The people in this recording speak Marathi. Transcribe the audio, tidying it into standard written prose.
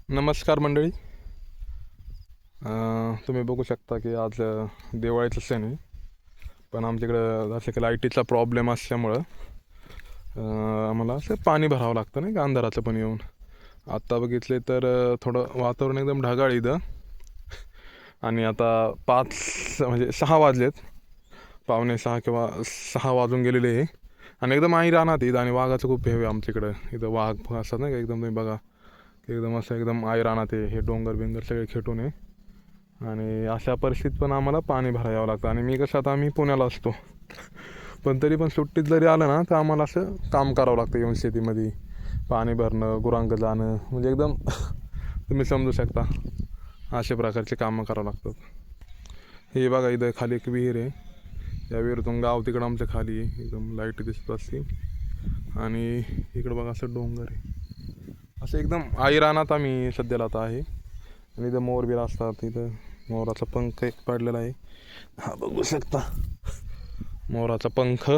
नमस्कार मंडळी. तुम्ही बघू शकता की आज दिवाळीचा सण आहे. पण आमच्याकडं जसं की लाईटीचा प्रॉब्लेम असल्यामुळं आम्हाला असं पाणी भरावं लागतं नाही का, अंधाराचं पण येऊन. आत्ता बघितले तर थोडं वातावरण एकदम ढगाळ इथं. आणि आता 5 म्हणजे 6 वाजलेत, पावणे 6 किंवा 6 वाजून गेलेले आहे. आणि एकदम आई रानात इथं, आणि वाघाचं खूप हे आहे आमच्याकडं. इथं वाघ असतात नाही का, एकदम तुम्ही बघा, एकदम असं एकदम आई रानात आहे. हे डोंगर बिंगर सगळे खेटून आहे. आणि अशा परिस्थितीत पण आम्हाला पाणी भरायला यावं लागतं. आणि मी कसं, आता आम्ही पुण्याला असतो, पण तरी पण सुट्टीत जरी आलं ना तर आम्हाला असं काम करावं लागतं येऊन शेतीमध्ये. पाणी भरणं, गुरांग जाणं, म्हणजे एकदम तुम्ही समजू शकता अशा प्रकारचे कामं करावं लागतात. हे बघा, इथं खाली एक विहीर आहे. या विहिरीतून गाव तिकडं आमच्या खाली आहे, एकदम लाईट दिसत असते. आणि इकडं बघा असं डोंगर आहे. असं एकदम आई रानात आम्ही सध्याला आता आहे. आणि इथं मोर बिर असतात. इथं मोराचा पंख एक पडलेला आहे, हा बघू शकता, मोराचा पंख.